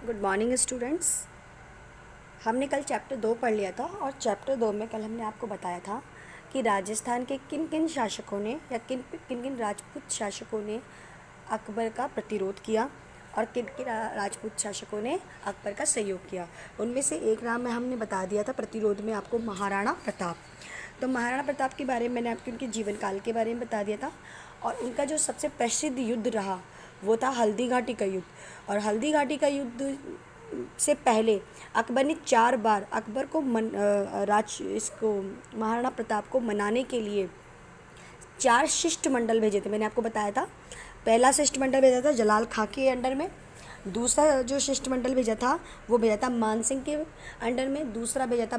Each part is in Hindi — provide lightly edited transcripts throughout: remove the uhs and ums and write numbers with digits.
Good morning students. हमने कल चैप्टर 2 पढ़ लिया था और चैप्टर 2 में कल हमने आपको बताया था कि राजस्थान के किन किन शासकों ने या किन किन राजपूत शासकों ने अकबर का प्रतिरोध किया और किन किन राजपूत शासकों ने अकबर का सहयोग किया। उनमें से एक नाम में हमने बता दिया था प्रतिरोध में आपको, महाराणा प्रताप। तो महाराणा प्रताप के बारे में मैंने आपको उनके जीवन काल के बारे में बता दिया था और उनका जो सबसे प्रसिद्ध युद्ध रहा वो था हल्दी घाटी का युद्ध। और हल्दी घाटी का युद्ध से पहले अकबर ने 4 बार अकबर को इसको महाराणा प्रताप को मनाने के लिए 4 शिष्टमंडल भेजे थे। मैंने आपको बताया था पहला शिष्टमंडल भेजा था जलाल खां के अंडर में, दूसरा जो शिष्टमंडल भेजा था वो भेजा था मानसिंह के अंडर में, तीसरा भेजा था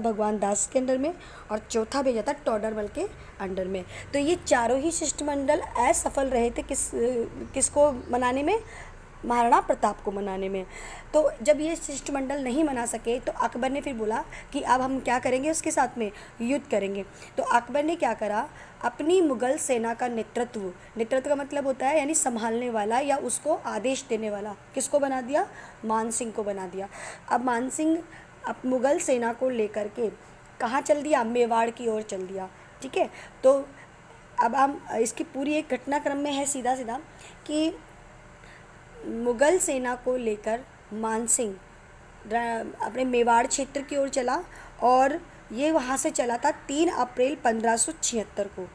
भगवान दास के अंडर में और चौथा भेजा था टोडरमल के अंडर में। तो ये चारों ही शिष्टमंडल असफल रहे थे किसको मनाने में, महाराणा प्रताप को मनाने में। तो जब ये शिष्टमंडल नहीं मना सके तो अकबर ने फिर बोला कि अब हम क्या करेंगे, उसके साथ में युद्ध करेंगे। तो अकबर ने क्या करा, अपनी मुग़ल सेना का नेतृत्व का मतलब होता है यानी संभालने वाला या उसको आदेश देने वाला, किसको बना दिया, मानसिंह को बना दिया। अब मानसिंह अब मुग़ल सेना को लेकर के कहाँ चल दिया, मेवाड़ की ओर चल दिया। ठीक है, तो अब हम इसकी पूरी एक घटनाक्रम में है सीधा कि मुग़ल सेना को लेकर मानसिंह अपने मेवाड़ क्षेत्र की ओर चला और ये वहाँ से चला था 3 अप्रैल 1576 को।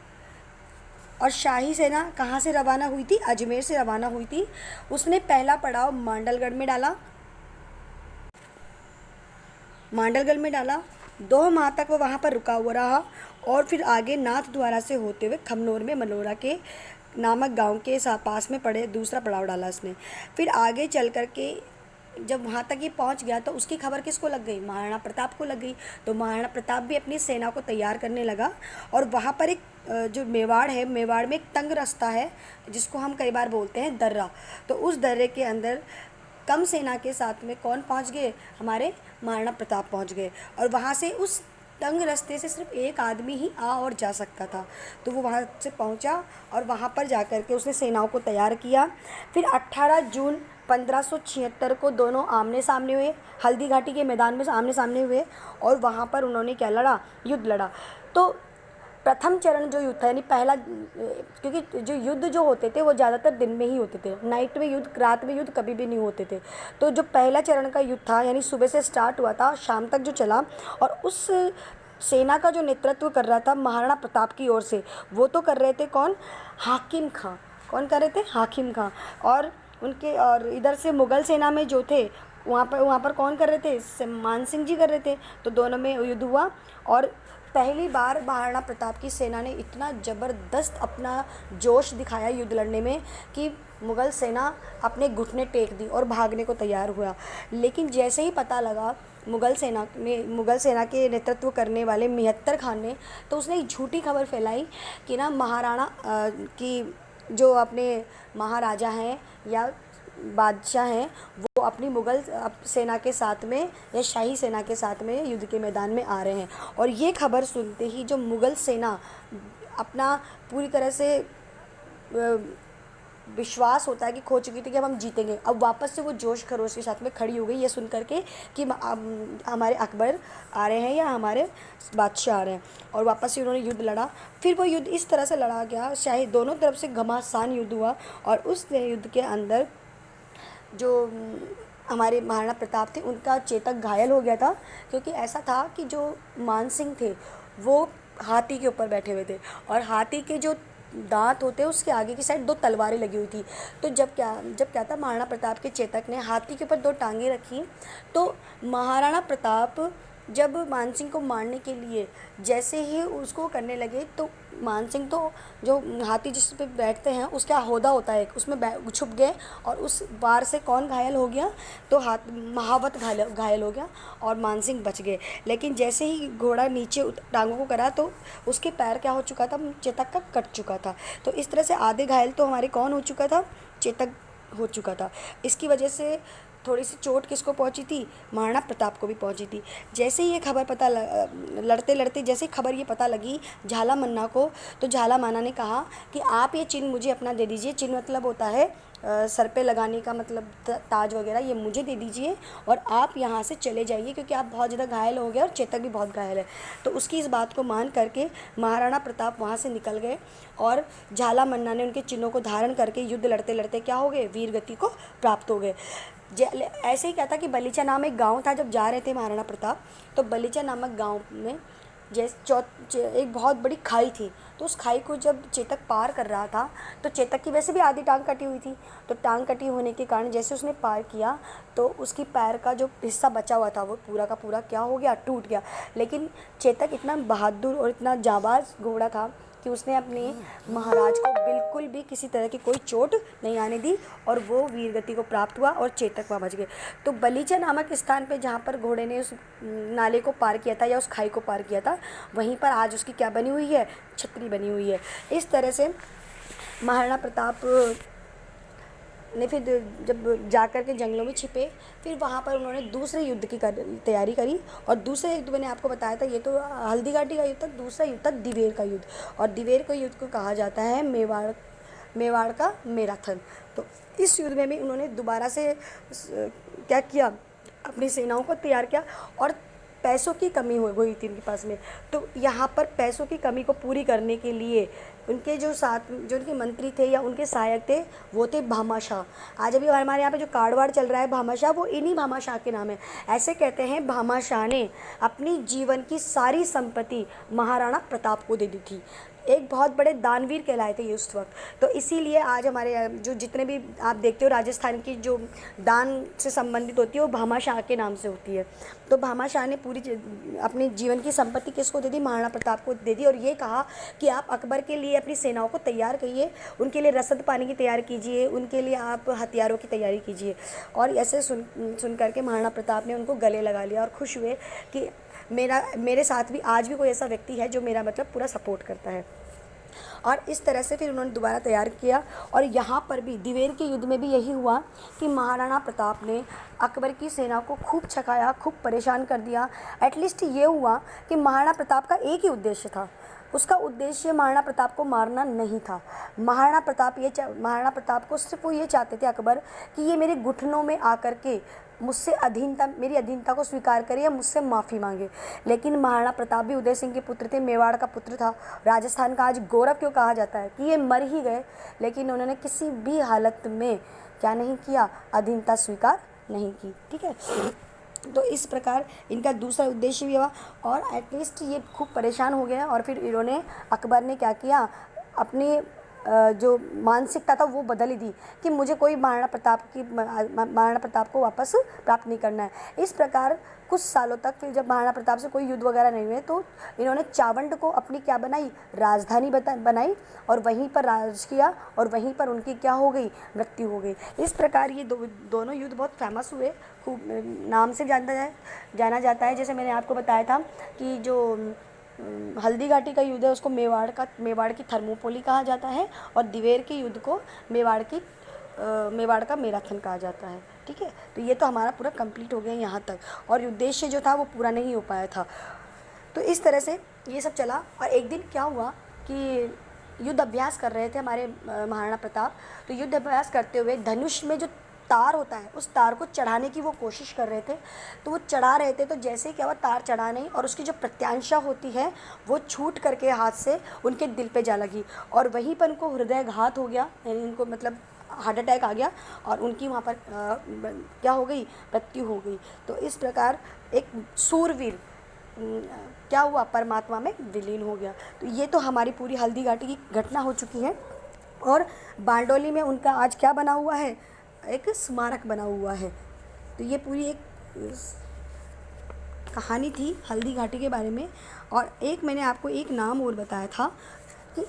और शाही सेना कहाँ से रवाना हुई थी, अजमेर से रवाना हुई थी। उसने पहला पड़ाव मांडलगढ़ में डाला। 2 माह तक वो वहाँ पर रुका हुआ रहा और फिर आगे नाथ द्वारा से होते हुए खमनोर में मनोरा के नामक गांव के पास में पड़े दूसरा पड़ाव डाला उसने। फिर आगे चल कर के जब वहाँ तक ये पहुँच गया तो उसकी खबर किसको लग गई, महाराणा प्रताप को लग गई। तो महाराणा प्रताप भी अपनी सेना को तैयार करने लगा और वहाँ पर एक जो मेवाड़ है, मेवाड़ में एक तंग रास्ता है जिसको हम कई बार बोलते हैं दर्रा। तो उस दर्रे के अंदर कम सेना के साथ में कौन पहुँच गए, हमारे महाराणा प्रताप पहुँच गए। और वहाँ से उस तंग रास्ते से सिर्फ एक आदमी ही आ और जा सकता था। तो वो वहाँ से पहुँचा और वहाँ पर जा कर के उसने सेनाओं को तैयार किया। फिर 18 जून 1576 को दोनों आमने सामने हुए, हल्दी घाटी के मैदान में आमने सामने हुए और वहाँ पर उन्होंने क्या लड़ा, युद्ध लड़ा। तो प्रथम चरण जो युद्ध था यानी पहला, क्योंकि जो युद्ध जो होते थे वो ज़्यादातर दिन में ही होते थे, नाइट में युद्ध, रात में युद्ध कभी भी नहीं होते थे। तो जो पहला चरण का युद्ध था यानी सुबह से स्टार्ट हुआ था, शाम तक जो चला, और उस सेना का जो नेतृत्व कर रहा था महाराणा प्रताप की ओर से, वो तो कर रहे थे कौन, हाकिम खां। कौन कर रहे थे, हाकिम खां। और इधर से मुग़ल सेना में जो थे वहाँ पर कौन कर रहे थे, मानसिंह जी कर रहे थे। तो दोनों में युद्ध हुआ और पहली बार महाराणा प्रताप की सेना ने इतना ज़बरदस्त अपना जोश दिखाया युद्ध लड़ने में कि मुग़ल सेना अपने घुटने टेक दी और भागने को तैयार हुआ। लेकिन जैसे ही पता लगा मुग़ल सेना के नेतृत्व करने वाले मेहत्तर खान ने, तो उसने एक झूठी खबर फैलाई कि ना महाराणा की जो अपने महाराजा हैं या बादशाह हैं वो अपनी मुग़ल सेना के साथ में या शाही सेना के साथ में युद्ध के मैदान में आ रहे हैं। और ये खबर सुनते ही जो मुग़ल सेना अपना पूरी तरह से विश्वास होता है कि खो चुकी थी कि अब हम जीतेंगे, अब वापस से वो जोश खरोश के साथ में खड़ी हो गई ये सुन करके कि हमारे अकबर आ रहे हैं या हमारे बादशाह आ रहे हैं। और वापस से उन्होंने युद्ध लड़ा। फिर वो युद्ध इस तरह से लड़ा गया, शायद दोनों तरफ से घमासान युद्ध हुआ और उस युद्ध के अंदर जो हमारे महाराणा प्रताप थे उनका चेतक घायल हो गया था, क्योंकि ऐसा था कि जो मानसिंह थे वो हाथी के ऊपर बैठे हुए थे और हाथी के जो दांत होते हैं उसके आगे की साइड 2 तलवारें लगी हुई थी। तो जब क्या था, महाराणा प्रताप के चेतक ने हाथी के ऊपर 2 टांगें रखी। तो महाराणा प्रताप जब मानसिंह को मारने के लिए जैसे ही उसको करने लगे तो मानसिंह तो जो हाथी जिस पे बैठते हैं उसका होदा होता है उसमें छुप गए और उस वार से कौन घायल हो गया, तो महावत घायल हो गया और मानसिंह बच गए। लेकिन जैसे ही घोड़ा नीचे टांगों को करा तो उसके पैर क्या हो चुका था, चेतक का कट चुका था। तो इस तरह से आधे घायल तो हमारे कौन हो चुका था, चेतक हो चुका था। इसकी वजह से थोड़ी सी चोट किसको पहुंची थी, महाराणा प्रताप को भी पहुंची थी। जैसे ही ये खबर लड़ते लड़ते जैसे खबर ये पता लगी झाला मन्ना को, तो झाला मन्ना ने कहा कि आप ये चिन्ह मुझे अपना दे दीजिए। चिन्ह मतलब होता है सर पे लगाने का मतलब ताज वगैरह ये मुझे दे दीजिए और आप यहाँ से चले जाइए, क्योंकि आप बहुत ज़्यादा घायल हो गए और चेतक भी बहुत घायल है। तो उसकी इस बात को मान करके महाराणा प्रताप वहाँ से निकल गए और झाला मन्ना ने उनके चिन्हों को धारण करके युद्ध लड़ते लड़ते क्या हो गए, वीर गति को प्राप्त हो गए। ऐसे ही क्या था कि बलीचा नाम एक गांव था। जब जा रहे थे महाराणा प्रताप, तो बलीचा नामक गांव में एक बहुत बड़ी खाई थी। तो उस खाई को जब चेतक पार कर रहा था, तो चेतक की वैसे भी आधी टांग कटी हुई थी, तो टांग कटी होने के कारण जैसे उसने पार किया तो उसकी पैर का जो हिस्सा बचा हुआ था वो पूरा का पूरा क्या हो गया, टूट गया। लेकिन चेतक इतना बहादुर और इतना जाबाज घोड़ा था कि उसने अपने महाराज को बिल्कुल भी किसी तरह की कोई चोट नहीं आने दी और वो वीरगति को प्राप्त हुआ और चेतक वहाँ बच गए। तो बलीचा नामक स्थान पे जहाँ पर घोड़े ने उस नाले को पार किया था या उस खाई को पार किया था, वहीं पर आज उसकी क्या बनी हुई है, छतरी बनी हुई है। इस तरह से महाराणा प्रताप ने फिर जब जाकर के जंगलों में छिपे, फिर वहाँ पर उन्होंने दूसरे युद्ध की तैयारी करी। और दूसरे युद्ध मैंने आपको बताया था, ये तो हल्दी घाटी का युद्ध था। दूसरा युद्ध था दिवेर का युद्ध, और दिवेर का युद्ध को कहा जाता है मेवाड़ का मैराथन। तो इस युद्ध में भी उन्होंने दोबारा से क्या किया, अपनी सेनाओं को तैयार किया और पैसों की कमी हो गई थी उनके पास में। तो यहाँ पर पैसों की कमी को पूरी करने के लिए उनके जो उनके मंत्री थे या उनके सहायक थे वो थे भामाशाह। आज अभी हमारे यहाँ पे जो कार्डवाड़ चल रहा है भामाशाह, वो इन्हीं भामाशाह के नाम है। ऐसे कहते हैं भामाशाह ने अपनी जीवन की सारी संपत्ति महाराणा प्रताप को दे दी थी। एक बहुत बड़े दानवीर कहलाए थे ये उस वक्त। तो इसीलिए आज हमारे जो जितने भी आप देखते हो राजस्थान की जो दान से संबंधित होती है वो भामाशाह के नाम से होती है। तो भामाशाह ने पूरी अपनी जीवन की संपत्ति किसको दे दी, महाराणा प्रताप को दे दी। और ये कहा कि आप अकबर के लिए अपनी सेनाओं को तैयार करिए, उनके लिए रसद पानी की तैयारी कीजिए, उनके लिए आप हथियारों की तैयारी कीजिए। और ऐसे सुन करके महाराणा प्रताप ने उनको गले लगा लिया और खुश हुए कि मेरे साथ भी आज भी कोई ऐसा व्यक्ति है जो मेरा मतलब पूरा सपोर्ट करता है। और इस तरह से फिर उन्होंने दोबारा तैयार किया। और यहाँ पर भी दिवेर के युद्ध में भी यही हुआ कि महाराणा प्रताप ने अकबर की सेना को खूब छकाया, खूब परेशान कर दिया। एटलीस्ट ये हुआ कि महाराणा प्रताप का एक ही उद्देश्य था, उसका उद्देश्य महाराणा प्रताप को मारना नहीं था। महाराणा प्रताप को सिर्फ वो ये चाहते थे अकबर कि ये मेरे घुटनों में आकर के मुझसे मेरी अधीनता को स्वीकार करे या मुझसे माफ़ी मांगे। लेकिन महाराणा प्रताप भी उदय सिंह के पुत्र थे, मेवाड़ का पुत्र था। राजस्थान का आज गौरव क्यों कहा जाता है कि ये मर ही गए, लेकिन उन्होंने किसी भी हालत में क्या नहीं किया, अधीनता स्वीकार नहीं की। ठीक है, तो इस प्रकार इनका दूसरा उद्देश्य भी हुआ और एटलीस्ट ये खूब परेशान हो गए। और फिर इन्होंने अकबर ने क्या किया, अपनी जो मानसिकता था वो बदल ही दी कि मुझे कोई महाराणा प्रताप को वापस प्राप्त नहीं करना है। इस प्रकार कुछ सालों तक फिर जब महाराणा प्रताप से कोई युद्ध वगैरह नहीं हुए तो इन्होंने चावंड को अपनी क्या बनाई, राजधानी बनाई और वहीं पर राज किया और वहीं पर उनकी क्या हो गई, मृत्यु हो गई। इस प्रकार ये दोनों युद्ध बहुत फेमस हुए, खूब नाम से जाना जाता है। जैसे मैंने आपको बताया था कि जो हल्दी घाटी का युद्ध है उसको मेवाड़ की थर्मोपोली कहा जाता है और दिवेर के युद्ध को मेवाड़ का मैराथन कहा जाता है। ठीक है, तो ये तो हमारा पूरा कंप्लीट हो गया यहाँ तक, और उद्देश्य जो था वो पूरा नहीं हो पाया था। तो इस तरह से ये सब चला। और एक दिन क्या हुआ कि युद्ध अभ्यास कर रहे थे हमारे महाराणा प्रताप। तो युद्ध अभ्यास करते हुए धनुष में जो तार होता है उस तार को चढ़ाने की वो कोशिश कर रहे थे। तो वो चढ़ा रहे थे, तो जैसे ही क्या हुआ, तार चढ़ा नहीं और उसकी जो प्रत्यांशा होती है वो छूट करके हाथ से उनके दिल पे जा लगी और वहीं पर उनको हृदयघात हो गया, यानी उनको मतलब हार्ट अटैक आ गया और उनकी वहाँ पर क्या हो गई, मृत्यु हो गई। तो इस प्रकार एक सूरवीर क्या हुआ, परमात्मा में विलीन हो गया। तो ये तो हमारी पूरी हल्दी घाटी की घटना हो चुकी है। और बारडोली में उनका आज क्या बना हुआ है, एक स्मारक बना हुआ है। तो ये पूरी एक कहानी थी हल्दी घाटी के बारे में। और एक मैंने आपको एक नाम और बताया था कि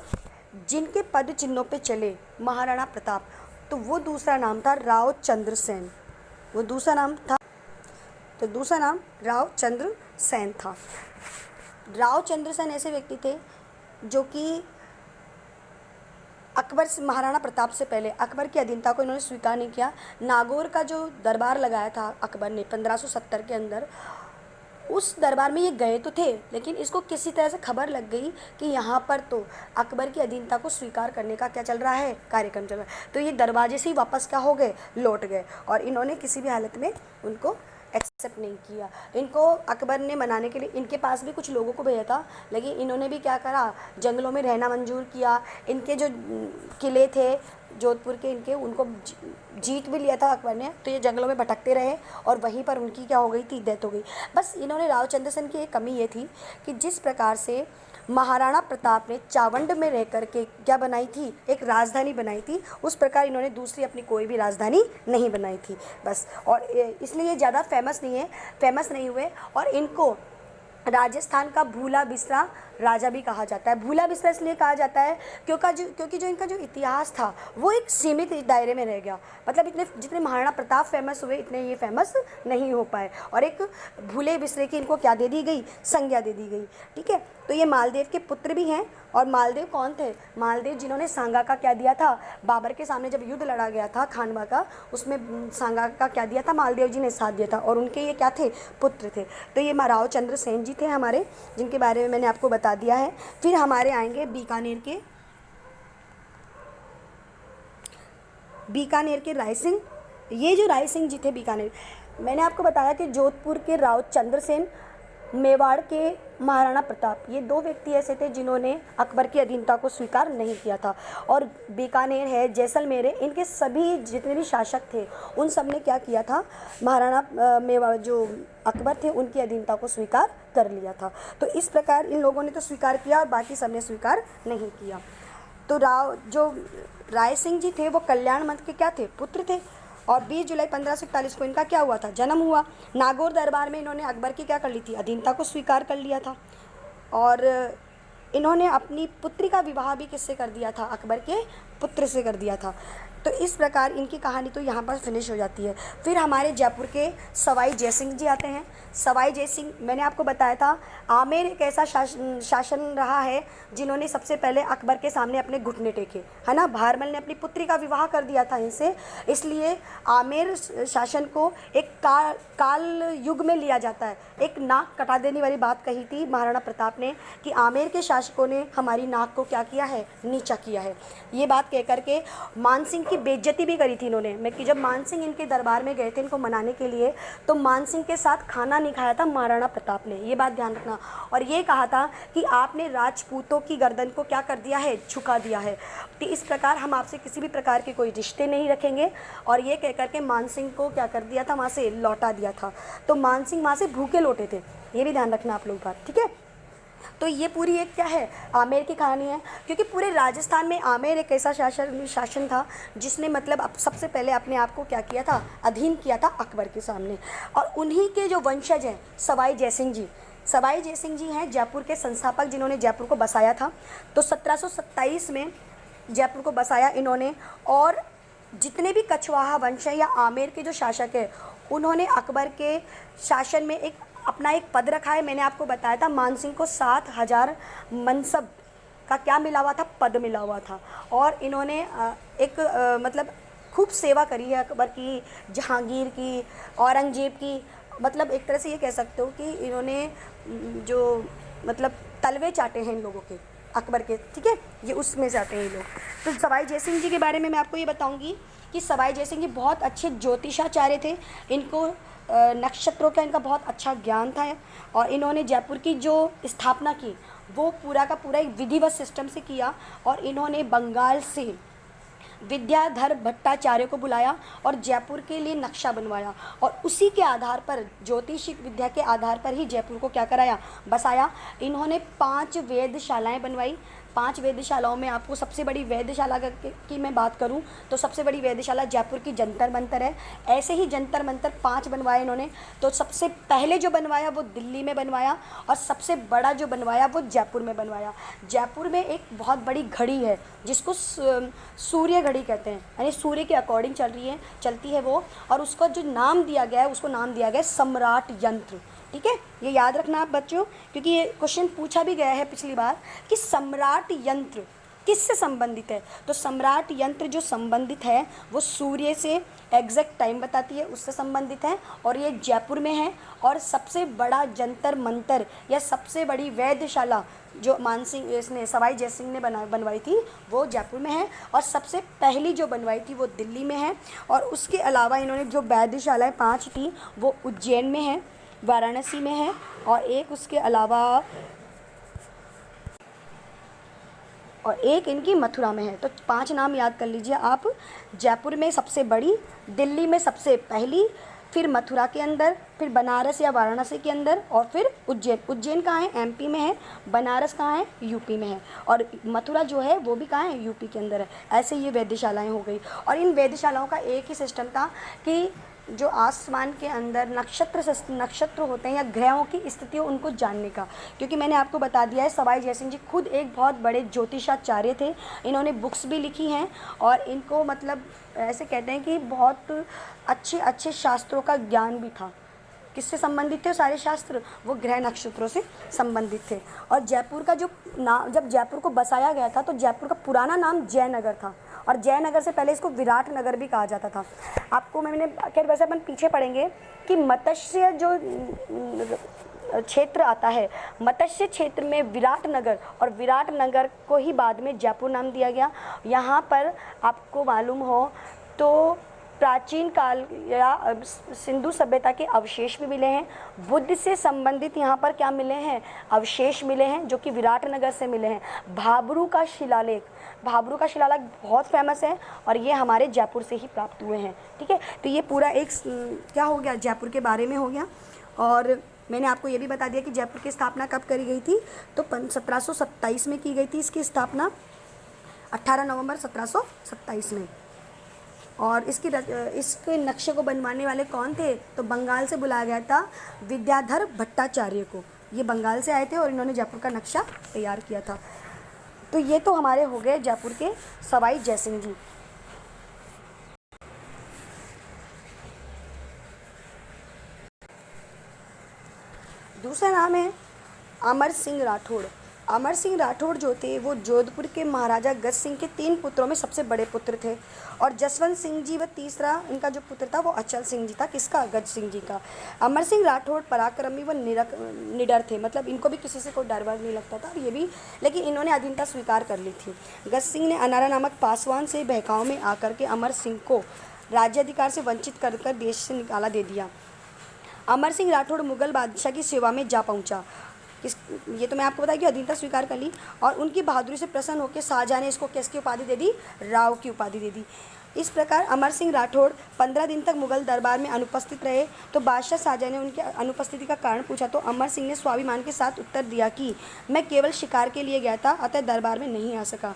जिनके पद चिन्हों पे चले महाराणा प्रताप, तो वो दूसरा नाम था राव चंद्र सेन। वो दूसरा नाम था, तो दूसरा नाम राव चंद्र सेन था। राव चंद्र सेन ऐसे व्यक्ति थे जो कि अकबर से, महाराणा प्रताप से पहले अकबर की अधीनता को इन्होंने स्वीकार नहीं किया। नागौर का जो दरबार लगाया था अकबर ने 1570 के अंदर, उस दरबार में ये गए तो थे, लेकिन इसको किसी तरह से खबर लग गई कि यहाँ पर तो अकबर की अधीनता को स्वीकार करने का क्या चल रहा है, कार्यक्रम चल रहा है। तो ये दरवाजे से ही वापस क्या हो गए, लौट गए, और इन्होंने किसी भी हालत में उनको एक्सेप्ट नहीं किया। इनको अकबर ने मनाने के लिए इनके पास भी कुछ लोगों को भेजा था, लेकिन इन्होंने भी क्या करा, जंगलों में रहना मंजूर किया। इनके जो किले थे जोधपुर के, इनके उनको जीत भी लिया था अकबर ने, तो ये जंगलों में भटकते रहे और वहीं पर उनकी क्या हो गई थी, डेथ हो गई। बस इन्होंने, राव चंद्र सेन की एक कमी ये थी कि जिस प्रकार से महाराणा प्रताप ने चावंड में रह कर के क्या बनाई थी, एक राजधानी बनाई थी, उस प्रकार इन्होंने दूसरी अपनी कोई भी राजधानी नहीं बनाई थी बस। और इसलिए ये ज़्यादा फेमस नहीं हुए। और इनको राजस्थान का भूला बिसरा राजा भी कहा जाता है। भूला बिसरा इसलिए कहा जाता है क्योंकि जो इनका जो इतिहास था वो एक सीमित दायरे में रह गया। मतलब इतने जितने महाराणा प्रताप फेमस हुए, इतने ये फेमस नहीं हो पाए, और एक भूले बिसरे की इनको क्या दे दी गई, संज्ञा दे दी गई। ठीक है, तो ये मालदेव के पुत्र भी हैं। और मालदेव कौन थे, मालदेव जिन्होंने सांगा का क्या दिया था, बाबर के सामने जब युद्ध लड़ा गया था खानवा का, उसमें सांगा का क्या दिया था, मालदेव जी ने साथ दिया था, और उनके ये क्या थे, पुत्र थे। तो ये राव चंद्र सेन जी थे हमारे, जिनके बारे में मैंने आपको बता दिया है। फिर हमारे आएंगे बीकानेर के राय सिंह। ये जो राय सिंह जी थे बीकानेर, मैंने आपको बताया कि जोधपुर के राव चंद्र सेन, मेवाड़ के महाराणा प्रताप, ये दो व्यक्ति ऐसे थे जिन्होंने अकबर की अधीनता को स्वीकार नहीं किया था। और बीकानेर है, जैसलमेर है, इनके सभी जितने भी शासक थे उन सब ने क्या किया था, महाराणा मेवाड़ जो अकबर थे उनकी अधीनता को स्वीकार कर लिया था। तो इस प्रकार इन लोगों ने तो स्वीकार किया और बाकी सब ने स्वीकार नहीं किया। तो राय सिंह जी थे वो कल्याण मत के क्या थे, पुत्र थे। और 20 जुलाई 1541 को इनका क्या हुआ था, जन्म हुआ। नागौर दरबार में इन्होंने अकबर की क्या कर ली थी, अधीनता को स्वीकार कर लिया था। और इन्होंने अपनी पुत्री का विवाह भी किससे कर दिया था, अकबर के पुत्र से कर दिया था। तो इस प्रकार इनकी कहानी तो यहाँ पर फिनिश हो जाती है। फिर हमारे जयपुर के सवाई जयसिंह जी आते हैं। सवाई जयसिंह, मैंने आपको बताया था आमेर एक ऐसा शासन रहा है जिन्होंने सबसे पहले अकबर के सामने अपने घुटने टेके, है ना। भारमल ने अपनी पुत्री का विवाह कर दिया था इनसे, इसलिए आमेर शासन को एक काल युग में लिया जाता है। एक नाक कटा देने वाली बात कही थी महाराणा प्रताप ने कि आमेर के शासकों ने हमारी नाक को क्या किया है, नीचा किया है। ये बात कह करके मानसिंह की बेइज्जती भी करी थी इन्होंने। मैं कि जब मानसिंह इनके दरबार में गए थे इनको मनाने के लिए, तो मानसिंह के साथ खाना नहीं खाया था महाराणा प्रताप ने, ये बात ध्यान रखना। और ये कहा था कि आपने राजपूतों की गर्दन को क्या कर दिया है, झुका दिया है, तो इस प्रकार हम आपसे किसी भी प्रकार के कोई रिश्ते नहीं रखेंगे। और ये कह करके मानसिंह को क्या कर दिया था, वहाँ से लौटा दिया था। तो मानसिंह वहाँ से भूखे लौटे थे, ये भी ध्यान रखना आप लोग बात, ठीक है। तो ये पूरी एक क्या है, आमेर की कहानी है। क्योंकि पूरे राजस्थान में आमेर एक ऐसा शासन था जिसने मतलब सबसे पहले अपने आप को क्या किया था, अधीन किया था अकबर के सामने। और उन्हीं के जो वंशज हैं सवाई जयसिंह जी हैं जयपुर के संस्थापक, जिन्होंने जयपुर को बसाया था। तो 1727 में जयपुर को बसाया इन्होंने। और जितने भी कछवाहा वंश है या आमेर के जो शासक है, उन्होंने अकबर के शासन में अपना एक पद रखा है। मैंने आपको बताया था मानसिंह को 7000 मनसब का क्या मिला हुआ था, पद मिला हुआ था। और इन्होंने मतलब खूब सेवा करी है अकबर की, जहांगीर की, औरंगजेब की। मतलब एक तरह से ये कह सकते हो कि इन्होंने जो मतलब तलवे चाटे हैं इन लोगों के, अकबर के, ठीक है, ये उसमें से आते हैं ये लोग। तो सवाई जयसिंह जी के बारे में मैं आपको ये बताऊंगी कि सवाई जयसिंह जी बहुत अच्छे ज्योतिषाचार्य थे। इनको नक्षत्रों का इनका बहुत अच्छा ज्ञान था। और इन्होंने जयपुर की जो स्थापना की वो पूरा का पूरा एक विधिवत सिस्टम से किया। और इन्होंने बंगाल से विद्याधर भट्टाचार्य को बुलाया और जयपुर के लिए नक्शा बनवाया। और उसी के आधार पर, ज्योतिषिक विद्या के आधार पर ही जयपुर को क्या कराया, बसाया। इन्होंने 5 वेधशालाएँ बनवाई। 5 वेधशालाओं में आपको सबसे बड़ी वेधशाला की मैं बात करूं तो सबसे बड़ी वेधशाला जयपुर की जंतर मंतर है। ऐसे ही जंतर मंतर 5 बनवाए इन्होंने। तो सबसे पहले जो बनवाया वो दिल्ली में बनवाया, और सबसे बड़ा जो बनवाया वो जयपुर में बनवाया। जयपुर में एक बहुत बड़ी घड़ी है जिसको सूर्य घड़ी कहते हैं, यानी सूर्य के अकॉर्डिंग चलती है वो। और उसका जो नाम दिया गया है, उसको नाम दिया गया है सम्राट यंत्र, ठीक है। ये याद रखना आप बच्चों, क्योंकि ये क्वेश्चन पूछा भी गया है पिछली बार कि सम्राट यंत्र किससे संबंधित है? तो सम्राट यंत्र जो संबंधित है वो सूर्य से एग्जैक्ट टाइम बताती है, उससे संबंधित है, और ये जयपुर में है। और सबसे बड़ा जंतर मंतर या सबसे बड़ी वेधशाला जो मानसिंह इसने सवाई जयसिंह ने बनवाई थी वो जयपुर में है, और सबसे पहली जो बनवाई थी वो दिल्ली में है। और उसके अलावा इन्होंने जो वेधशालाएँ 5 थी वो उज्जैन में है, वाराणसी में है, और एक उसके अलावा और एक इनकी मथुरा में है। तो 5 नाम याद कर लीजिए आप। जयपुर में सबसे बड़ी, दिल्ली में सबसे पहली, फिर मथुरा के अंदर, फिर बनारस या वाराणसी के अंदर, और फिर उज्जैन। उज्जैन कहाँ है? एमपी में है। बनारस कहाँ है? यूपी में है। और मथुरा जो है वो भी कहाँ है? यूपी के अंदर है। ऐसे ये वेधशालाएँ हो गई। और इन वेधशालाओं का एक ही सिस्टम था कि जो आसमान के अंदर नक्षत्र होते हैं या ग्रहों की स्थिति हो उनको जानने का, क्योंकि मैंने आपको बता दिया है सवाई जयसिंह जी खुद एक बहुत बड़े ज्योतिषाचार्य थे। इन्होंने बुक्स भी लिखी हैं, और इनको मतलब ऐसे कहते हैं कि बहुत अच्छे अच्छे शास्त्रों का ज्ञान भी था। किससे संबंधित थे सारे शास्त्र? वो ग्रह नक्षत्रों से संबंधित थे। और जयपुर का जो नाम, जब जयपुर को बसाया गया था तो जयपुर का पुराना नाम जयनगर था, और जयनगर से पहले इसको विराट नगर भी कहा जाता था। आपको मैंने खैर वैसे अपन पीछे पढ़ेंगे कि मत्स्य जो क्षेत्र आता है, मत्स्य क्षेत्र में विराट नगर, और विराट नगर को ही बाद में जयपुर नाम दिया गया। यहाँ पर आपको मालूम हो तो प्राचीन काल या सिंधु सभ्यता के अवशेष भी मिले हैं। बुद्ध से संबंधित यहाँ पर क्या मिले हैं? अवशेष मिले हैं, जो कि विराट नगर से मिले हैं। भाबरू का शिलालेख बहुत फेमस है, और ये हमारे जयपुर से ही प्राप्त हुए हैं। ठीक है, तो ये पूरा एक क्या हो गया, जयपुर के बारे में हो गया। और मैंने आपको ये भी बता दिया कि जयपुर की स्थापना कब करी गई थी, तो 1727 में की गई थी इसकी स्थापना, 18 नवंबर 1727 में। और इसके नक्शे को बनवाने वाले कौन थे? तो बंगाल से बुलाया गया था विद्याधर भट्टाचार्य को। ये बंगाल से आए थे और इन्होंने जयपुर का नक्शा तैयार किया था। तो ये तो हमारे हो गए जयपुर के सवाई जयसिंह जी। दूसरा नाम है अमर सिंह राठौड़। अमर सिंह राठौड़ जो थे वो जोधपुर के महाराजा गज सिंह के 3 पुत्रों में सबसे बड़े पुत्र थे। और जसवंत सिंह जी व तीसरा इनका जो पुत्र था वो अचल सिंह जी था। किसका? गज सिंह जी का। अमर सिंह राठौड़ पराक्रमी व निडर थे, मतलब इनको भी किसी से कोई डर वर नहीं लगता था, और ये भी, लेकिन इन्होंने अधीनता स्वीकार कर ली थी। गज सिंह ने अनारा नामक पासवान से बहकाव में आकर के अमर सिंह को राज्याधिकार से वंचित कर देश से निकाला दे दिया। अमर सिंह राठौड़ मुगल बादशाह की सेवा में जा पहुंचा। ये तो मैं आपको बताया कि अधीनता स्वीकार कर ली, और उनकी बहादुरी से प्रसन्न होकर शाहजहाँ ने इसको किसकी उपाधि दे दी? राव की उपाधि दे दी। इस प्रकार अमर सिंह राठौड़ 15 दिन तक मुगल दरबार में अनुपस्थित रहे। तो बादशाह शाहजहाँ ने उनकी अनुपस्थिति का कारण पूछा, तो अमर सिंह ने स्वाभिमान के साथ उत्तर दिया कि मैं केवल शिकार के लिए गया था, अतः दरबार में नहीं आ सका।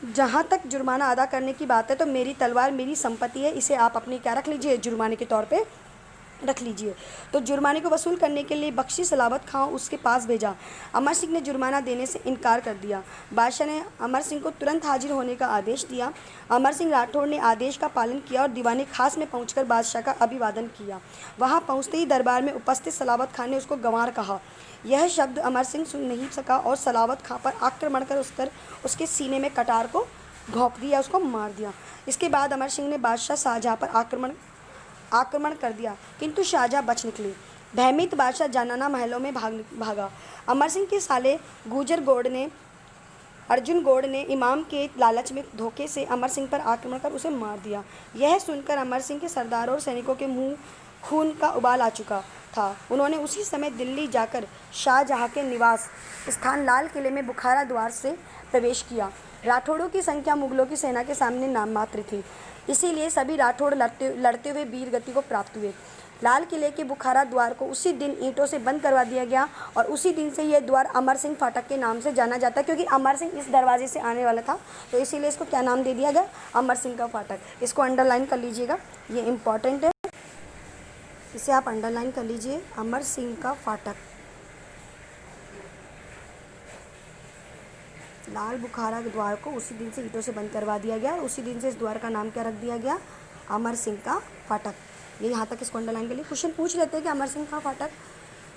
जहाँ तक जुर्माना अदा करने की बात है तो मेरी तलवार मेरी संपत्ति है, इसे आप अपनी क्या रख लीजिए? जुर्माने के तौर पे रख लीजिए। तो जुर्माने को वसूल करने के लिए बख्शी सलावत खां उसके पास भेजा। अमर सिंह ने जुर्माना देने से इनकार कर दिया। बादशाह ने अमर सिंह को तुरंत हाजिर होने का आदेश दिया। अमर सिंह राठौड़ ने आदेश का पालन किया और दीवाने खास में पहुंचकर बादशाह का अभिवादन किया। वहां पहुंचते ही दरबार में उपस्थित सलावत खां ने उसको गंवार कहा। यह शब्द अमर सिंह सुन नहीं सका और सलावत खां पर आक्रमण कर उसके सीने में कटार को घोंप दिया, उसको मार दिया। इसके बाद अमर सिंह ने बादशाह शाहजहाँ पर आक्रमण कर दिया, किंतु शाहजहाँ बच निकले। भयभीत बादशाह जानाना महलों में भागा। अमर सिंह के साले अर्जुन गौड़ ने इमाम के लालच में धोखे से अमर सिंह पर आक्रमण कर उसे मार दिया। यह सुनकर अमर सिंह के सरदारों और सैनिकों के मुंह खून का उबाल आ चुका था। उन्होंने उसी समय दिल्ली जाकर शाहजहाँ के निवास स्थान लाल किले में बुखारा द्वार से प्रवेश किया। राठौड़ों की संख्या मुगलों की सेना के सामने नाम मात्र थी, इसीलिए सभी राठौड़ लड़ते हुए वीर गति को प्राप्त हुए। लाल किले के बुखारा द्वार को उसी दिन ईंटों से बंद करवा दिया गया और उसी दिन से यह द्वार अमर सिंह फाटक के नाम से जाना जाता है, क्योंकि अमर सिंह इस दरवाजे से आने वाला था, तो इसीलिए इसको क्या नाम दे दिया गया? अमर सिंह का फाटक। इसको अंडरलाइन कर लीजिएगा, ये इम्पॉर्टेंट है, इसे आप अंडरलाइन कर लीजिए। अमर सिंह का फाटक, लाल बुखारा द्वार को उसी दिन से ईंटों से बंद करवा दिया गया और उसी दिन से इस द्वार का नाम क्या रख दिया गया? अमर सिंह का फाटक। ये यहाँ तक इसको अंडरलाइन के लिए क्वेश्चन पूछ लेते हैं कि अमर सिंह का फाटक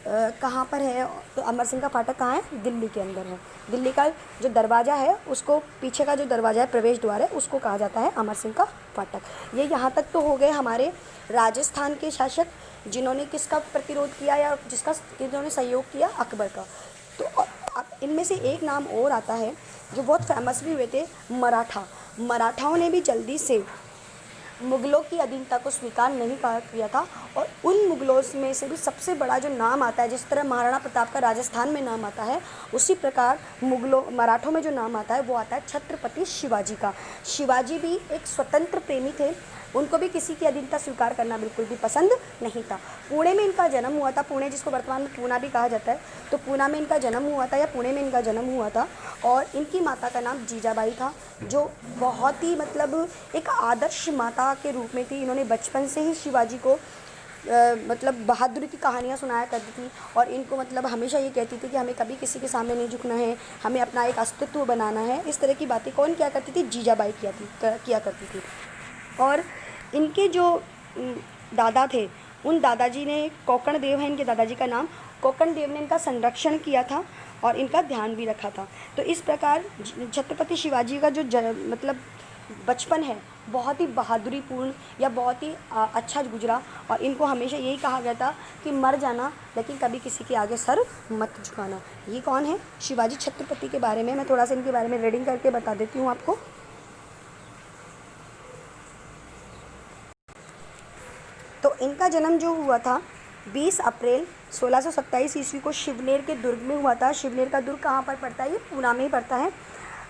कहाँ पर है, तो अमर सिंह का फाटक कहाँ है, दिल्ली के अंदर है। दिल्ली का जो दरवाज़ा है उसको, पीछे का जो दरवाज़ा है, प्रवेश द्वार है, उसको कहा जाता है अमर सिंह का फाटक। ये यहाँ तक तो हो गए हमारे राजस्थान के शासक जिन्होंने किसका प्रतिरोध किया या जिन्होंने सहयोग किया, अकबर का। तो अब इनमें से एक नाम और आता है जो बहुत फेमस भी हुए थे, मराठाओं ने भी जल्दी से मुग़लों की अधीनता को स्वीकार नहीं किया था। और उन मुग़लों में से भी सबसे बड़ा जो नाम आता है, जिस तरह महाराणा प्रताप का राजस्थान में नाम आता है, उसी प्रकार मराठों में जो नाम आता है वो आता है छत्रपति शिवाजी का। शिवाजी भी एक स्वतंत्र प्रेमी थे, उनको भी किसी की अधीनता स्वीकार करना बिल्कुल भी पसंद नहीं था। पुणे में इनका जन्म हुआ था, पुणे जिसको वर्तमान में पूना भी कहा जाता है, तो पूना में इनका जन्म हुआ था या पुणे में इनका जन्म हुआ था। और इनकी माता का नाम जीजाबाई था, जो बहुत ही मतलब एक आदर्श माता के रूप में थी। इन्होंने बचपन से ही शिवाजी को मतलब बहादुरी की कहानियाँ सुनाया करती थी और इनको मतलब हमेशा ये कहती थी कि हमें कभी किसी के सामने नहीं झुकना है, हमें अपना एक अस्तित्व बनाना है। इस तरह की बातें कौन क्या करती थी, जीजाबाई किया करती थी। और इनके जो दादा थे, उन दादाजी ने, कोकण देव है इनके दादाजी का नाम, कोकण देव ने इनका संरक्षण किया था और इनका ध्यान भी रखा था। तो इस प्रकार छत्रपति शिवाजी का जो मतलब बचपन है बहुत ही बहादुरीपूर्ण या बहुत ही अच्छा गुजरा। और इनको हमेशा यही कहा गया था कि मर जाना लेकिन कभी किसी के आगे सर मत झुकाना। ये कौन है, शिवाजी छत्रपति के बारे में मैं थोड़ा सा इनके बारे में रीडिंग करके बता देती हूँ आपको। तो इनका जन्म जो हुआ था 20 अप्रैल 1627 ईस्वी को शिवनेर के दुर्ग में हुआ था। शिवनेर का दुर्ग कहाँ पर पड़ता है, ये पूना में ही पड़ता है।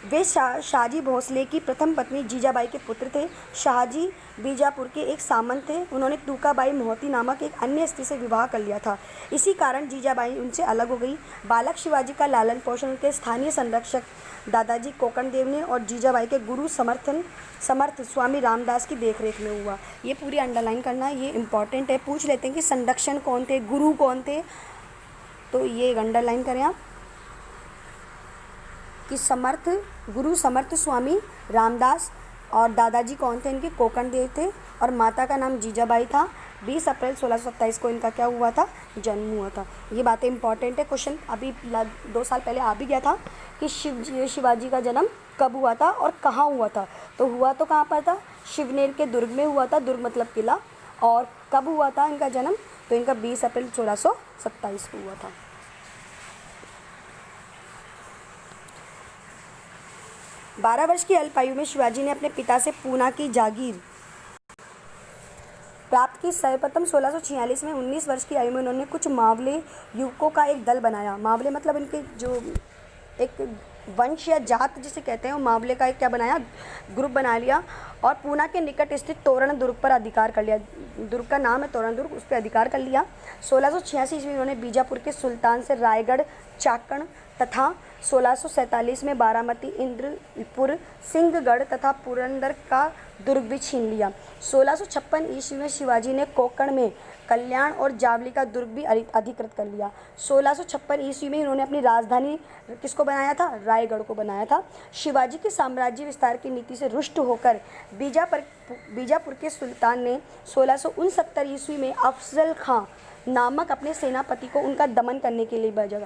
वे शाहजी भोसले की प्रथम पत्नी जीजाबाई के पुत्र थे। शाहजी बीजापुर के एक सामंत थे। उन्होंने तूकाबाई मोहती नामक एक अन्य स्त्री से विवाह कर लिया था। इसी कारण जीजाबाई उनसे अलग हो गई। बालक शिवाजी का लालन पोषण उनके स्थानीय संरक्षक दादाजी कोकण देव ने और जीजाबाई के गुरु समर्थ स्वामी रामदास की देखरेख में हुआ। ये पूरी अंडरलाइन करना, ये इम्पॉर्टेंट है। पूछ लेते हैं कि संरक्षण कौन थे, गुरु कौन थे, तो ये अंडरलाइन करें आप कि गुरु समर्थ स्वामी रामदास, और दादाजी कौन थे इनके, कोकण देव थे, और माता का नाम जीजाबाई था। 20 अप्रैल 1627 को इनका क्या हुआ था, जन्म हुआ था। ये बातें इंपॉर्टेंट है। क्वेश्चन अभी 2 साल पहले आ भी गया था कि शिवाजी का जन्म कब हुआ था और कहाँ हुआ था। तो हुआ तो कहाँ पर था, शिवनेर के दुर्ग में हुआ था। दुर्ग मतलब किला। और कब हुआ था इनका जन्म, तो इनका 20 अप्रैल 1627 को हुआ था। 12 वर्ष की अल्पायु में शिवाजी ने अपने पिता से पूना की जागीर प्राप्त की। सर्वप्रथम 1646 में 19 वर्ष की आयु में उन्होंने कुछ मावले युवकों का एक दल बनाया। मावले मतलब इनके जो एक वंश या जात जिसे कहते हैं, वो मावले का एक क्या बनाया, ग्रुप बना लिया और पूना के निकट स्थित तोरण दुर्ग पर अधिकार कर लिया। दुर्ग का नाम है तोरण दुर्ग, उस पर अधिकार कर लिया। 1686 ईस्वी में उन्होंने बीजापुर के सुल्तान से रायगढ़, चाकण तथा 1647 में बारामती, इंद्रपुर, सिंहगढ़ तथा पुरंदर का दुर्ग भी छीन लिया। 1656 ईस्वी में शिवाजी ने कोंकण में कल्याण और जावली का दुर्ग भी अधिकृत कर लिया। 1656 ईस्वी में इन्होंने अपनी राजधानी किसको बनाया था, रायगढ़ को बनाया था। शिवाजी के साम्राज्य विस्तार की नीति से रुष्ट होकर बीजापुर के सुल्तान ने 1669 ईस्वी में अफजल खां नामक अपने सेनापति को उनका दमन करने के लिए भेजा।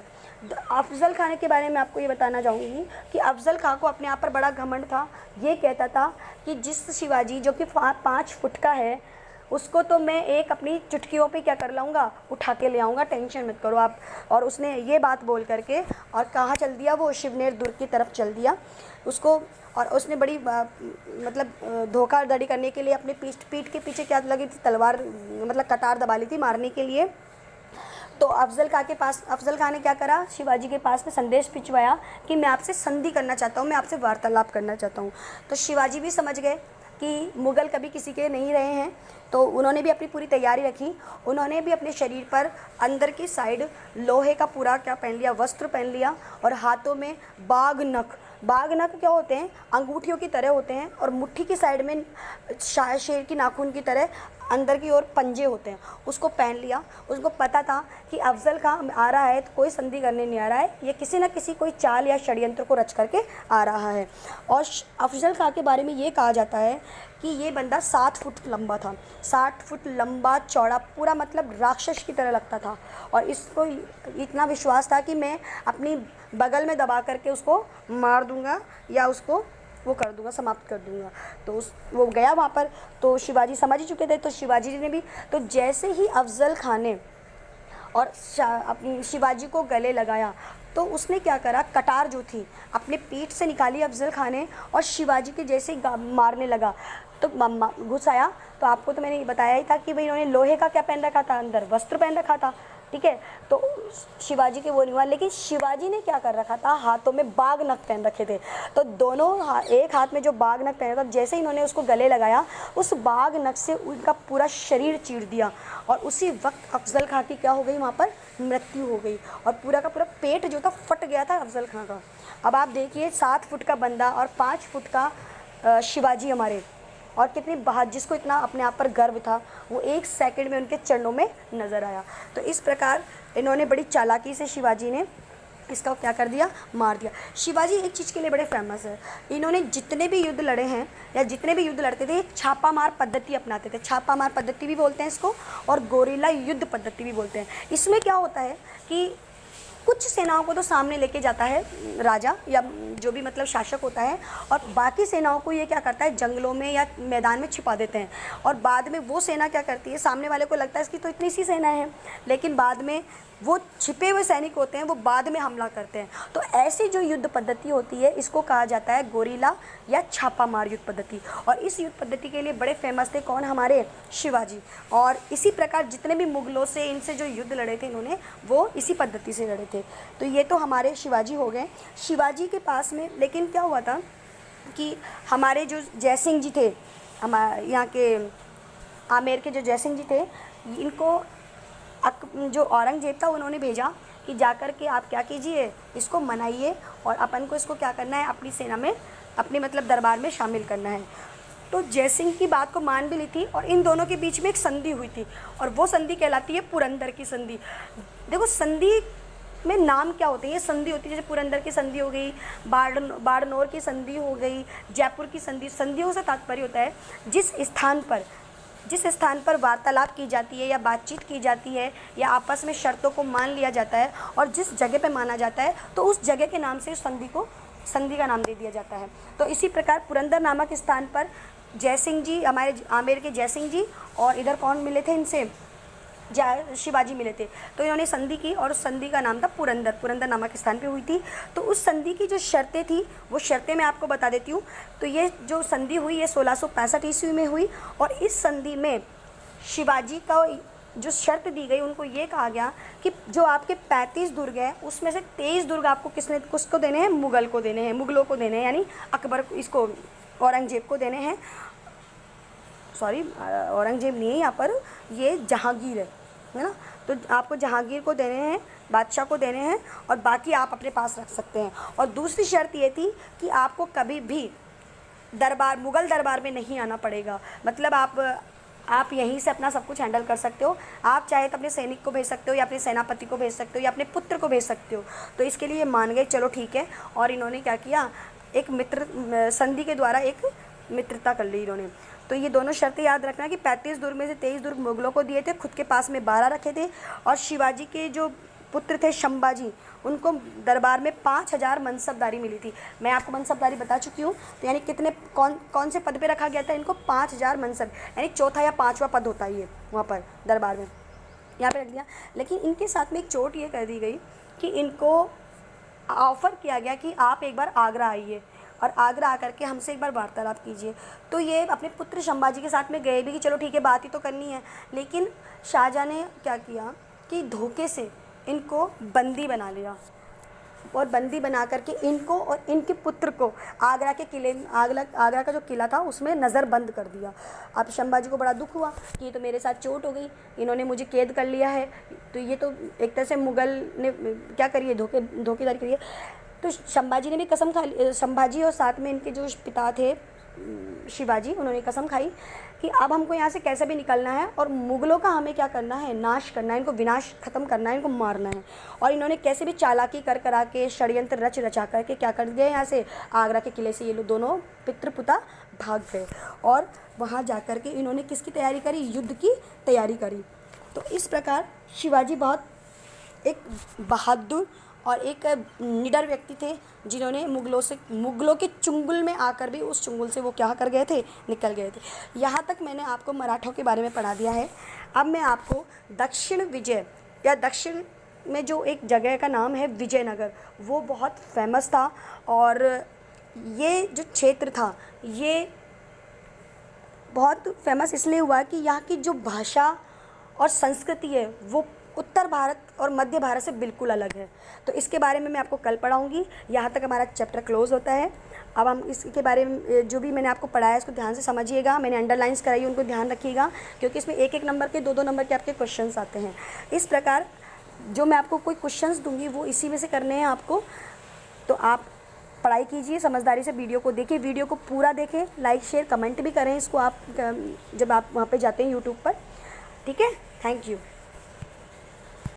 अफजल खान के बारे में आपको ये बताना चाहूँगी कि अफजल खां को अपने आप पर बड़ा घमंड था। ये कहता था कि जिस शिवाजी जो कि 5 फुट का है, उसको तो मैं एक अपनी चुटकियों पे क्या कर लाऊंगा, उठा के ले आऊँगा, टेंशन मत करो आप। और उसने ये बात बोल करके और कहाँ चल दिया, वो शिवनेर दुर्ग की तरफ चल दिया उसको। और उसने बड़ी मतलब धोखाधड़ी करने के लिए अपने पीठ के पीछे क्या लगी थी, तलवार मतलब कतार दबा ली थी मारने के लिए। तो अफजल खां ने क्या करा, शिवाजी के पास में संदेश भिजवाया कि मैं आपसे संधि करना चाहता हूँ, मैं आपसे वार्तालाप करना चाहता हूँ। तो शिवाजी भी समझ गए कि मुग़ल कभी किसी के नहीं रहे हैं, तो उन्होंने भी अपनी पूरी तैयारी रखी। उन्होंने भी अपने शरीर पर अंदर की साइड लोहे का पूरा क्या पहन लिया, वस्त्र पहन लिया, और हाथों में बाघ नख क्या होते हैं, अंगूठियों की तरह होते हैं, और मुट्ठी की साइड में शेर की नाखून की तरह अंदर की ओर पंजे होते हैं, उसको पहन लिया। उसको पता था कि अफजल खां आ रहा है तो कोई संधि करने नहीं आ रहा है, ये किसी न किसी कोई चाल या षड्यंत्र को रच करके आ रहा है। और अफजल खां के बारे में ये कहा जाता है कि ये बंदा 7 फुट लंबा था, 60 फुट लंबा चौड़ा, पूरा मतलब राक्षस की तरह लगता था। और इसको इतना विश्वास था कि मैं अपनी बगल में दबा करके उसको मार दूंगा या उसको वो कर दूंगा, समाप्त कर दूंगा। तो वो गया वहाँ पर, तो शिवाजी समझ ही चुके थे, तो शिवाजी ने भी, तो जैसे ही अफजल खान ने और अपनी शिवाजी को गले लगाया, तो उसने क्या करा, कटार जो थी अपने पीठ से निकाली अफजल खान ने, और शिवाजी के जैसे ही मारने लगा तो घुस आया। तो आपको तो मैंने बताया ही था कि भाई इन्होंने लोहे का क्या पहन रखा था, अंदर वस्त्र पहन रखा था, ठीक है। तो शिवाजी के वो नहीं हुआ, लेकिन शिवाजी ने क्या कर रखा था, हाथों में बाघ नख पहन रखे थे। तो दोनों एक हाथ में जो बाघ नख पहना था, जैसे ही इन्होंने उसको गले लगाया, उस बाघ नख से उनका पूरा शरीर चीर दिया। और उसी वक्त अफजल खां की क्या हो गई, वहाँ पर मृत्यु हो गई, और पूरा का पूरा पेट जो था फट गया था अफजल खां का। अब आप देखिए 7 फुट का बंदा और 5 फुट का शिवाजी हमारे, और कितनी बहादुर, जिसको इतना अपने आप पर गर्व था, वो 1 सेकंड में उनके चरणों में नज़र आया। तो इस प्रकार इन्होंने बड़ी चालाकी से शिवाजी ने इसका क्या कर दिया, मार दिया। शिवाजी एक चीज़ के लिए बड़े फेमस है, इन्होंने जितने भी युद्ध लड़े हैं या जितने भी युद्ध लड़ते थे, एक छापामार पद्धति अपनाते थे। छापामार पद्धति भी बोलते हैं इसको, और गोरिल्ला युद्ध पद्धति भी बोलते हैं। इसमें क्या होता है कि कुछ सेनाओं को तो सामने लेके जाता है राजा या जो भी मतलब शासक होता है, और बाकी सेनाओं को ये क्या करता है, जंगलों में या मैदान में छिपा देते हैं। और बाद में वो सेना क्या करती है, सामने वाले को लगता है इसकी तो इतनी सी सेना है, लेकिन बाद में वो छिपे हुए सैनिक होते हैं, वो बाद में हमला करते हैं। तो ऐसी जो युद्ध पद्धति होती है, इसको कहा जाता है गोरिल्ला या छापामार युद्ध पद्धति। और इस युद्ध पद्धति के लिए बड़े फेमस थे कौन, हमारे शिवाजी। और इसी प्रकार जितने भी मुगलों से इनसे जो युद्ध लड़े थे इन्होंने, वो इसी पद्धति से लड़े थे। तो ये तो हमारे शिवाजी हो गए। शिवाजी के पास में लेकिन क्या हुआ था कि हमारे जो जयसिंह जी थे, हमारे यहाँ के आमेर के जो जयसिंह जी थे, इनको जो औरंगजेब था उन्होंने भेजा कि जाकर के आप क्या कीजिए, इसको मनाइए और अपन को इसको क्या करना है, अपनी सेना में, अपने मतलब दरबार में शामिल करना है। तो जयसिंह की बात को मान भी ली थी, और इन दोनों के बीच में एक संधि हुई थी, और वो संधि कहलाती है पुरंदर की संधि। देखो संधि में नाम क्या होते हैं, ये संधि होती है, जैसे पुरंदर की संधि हो गई, बाड़नोर की संधि हो गई, जयपुर की संधि। संधियों से तात्पर्य होता है जिस स्थान पर वार्तालाप की जाती है या बातचीत की जाती है या आपस में शर्तों को मान लिया जाता है, और जिस जगह पे माना जाता है, तो उस जगह के नाम से संधि का नाम दे दिया जाता है। तो इसी प्रकार पुरंदर नामक स्थान पर जयसिंह जी, हमारे आमेर के जयसिंह जी, और इधर कौन मिले थे इनसे, शिवाजी मिले थे। तो इन्होंने संधि की, और उस संधि का नाम था पुरंदर नामक स्थान पे हुई थी। तो उस संधि की जो शर्तें थी, वो शर्तें मैं आपको बता देती हूँ। तो ये जो संधि हुई, ये 1665 ईस्वी में हुई, और इस संधि में शिवाजी का जो शर्त दी गई, उनको ये कहा गया कि जो आपके 35 दुर्ग हैं, उसमें से 23 दुर्ग आपको किसको देने हैं, मुगलों को देने हैं, यानी अकबर, इसको औरंगजेब को देने हैं। सॉरी, औरंगजेब नहीं है यहाँ पर, ये जहांगीर है ना। तो आपको जहांगीर को देने हैं, बादशाह को देने हैं, और बाकी आप अपने पास रख सकते हैं। और दूसरी शर्त ये थी कि आपको कभी भी मुग़ल दरबार में नहीं आना पड़ेगा। मतलब आप यहीं से अपना सब कुछ हैंडल कर सकते हो। आप चाहे तो अपने सैनिक को भेज सकते हो, या अपने सेनापति को भेज सकते हो, या अपने पुत्र को भेज सकते हो। तो इसके लिए मान गए, चलो ठीक है। और इन्होंने क्या किया, एक संधि के द्वारा एक मित्रता कर ली इन्होंने। तो ये दोनों शर्तें याद रखना कि 35 दुर्ग में से 23 दुर्ग मुगलों को दिए थे, खुद के पास में 12 रखे थे। और शिवाजी के जो पुत्र थे शंभाजी, उनको दरबार में 5000 मनसबदारी मिली थी। मैं आपको मनसबदारी बता चुकी हूँ। तो यानी कितने कौन से पद पे रखा गया था इनको, 5000 मनसब, यानी चौथा या पाँचवा पद होता है ये वहाँ पर दरबार में, यहाँ पे रख दिया। लेकिन इनके साथ में एक चोट ये कर दी गई कि इनको ऑफ़र किया गया कि आप एक बार आगरा आइए और आगरा आकर के हमसे एक बार वार्तालाप कीजिए। तो ये अपने पुत्र शंभाजी के साथ में गए भी कि चलो ठीक है, बात ही तो करनी है। लेकिन शाहजहाँ ने क्या किया कि धोखे से इनको बंदी बना लिया, और बंदी बना करके इनको और इनके पुत्र को आगरा के किले, आगरा का जो किला था उसमें नज़रबंद कर दिया। अब शंभाजी को बड़ा दुख हुआ कि ये तो मेरे साथ चोट हो गई, इन्होंने मुझे कैद कर लिया है। तो ये तो एक तरह से मुग़ल ने क्या करिए, धोखेदारी करिए। तो शंभाजी ने भी कसम खा ली, शंभाजी और साथ में इनके जो पिता थे शिवाजी, उन्होंने कसम खाई कि अब हमको यहाँ से कैसे भी निकलना है और मुग़लों का हमें क्या करना है, नाश करना है, इनको विनाश ख़त्म करना है, इनको मारना है। और इन्होंने कैसे भी चालाकी कर करा के, षड्यंत्र रच रचा करके क्या कर गए, यहाँ से आगरा के किले से ये लोग दोनों पितृपुता भाग गए। और वहाँ जा कर के इन्होंने किसकी तैयारी करी, युद्ध की तैयारी करी। तो इस प्रकार शिवाजी बहुत एक बहादुर और एक निडर व्यक्ति थे, जिन्होंने मुग़लों के चुंगल में आकर भी उस चुंगल से वो क्या कर गए थे, निकल गए थे। यहाँ तक मैंने आपको मराठों के बारे में पढ़ा दिया है। अब मैं आपको दक्षिण विजय या दक्षिण में जो एक जगह का नाम है विजयनगर, वो बहुत फेमस था। और ये जो क्षेत्र था ये बहुत फेमस इसलिए हुआ कि यहाँ की जो भाषा और संस्कृति है वो उत्तर भारत और मध्य भारत से बिल्कुल अलग है। तो इसके बारे में मैं आपको कल पढ़ाऊँगी। यहाँ तक हमारा चैप्टर क्लोज़ होता है। अब हम इसके बारे में जो भी मैंने आपको पढ़ाया इसको ध्यान से समझिएगा। मैंने अंडरलाइंस कराई, उनको ध्यान रखिएगा, क्योंकि इसमें एक एक नंबर के, दो दो नंबर के आपके क्वेश्चंस आते हैं। इस प्रकार जो मैं आपको कोई क्वेश्चंस दूँगी वो इसी में से करने हैं आपको। तो आप पढ़ाई कीजिए, समझदारी से वीडियो को देखिए, वीडियो को पूरा देखें, लाइक शेयर कमेंट भी करें इसको आप जब आप वहाँ पे जाते हैं यूट्यूब पर। ठीक है, थैंक यू।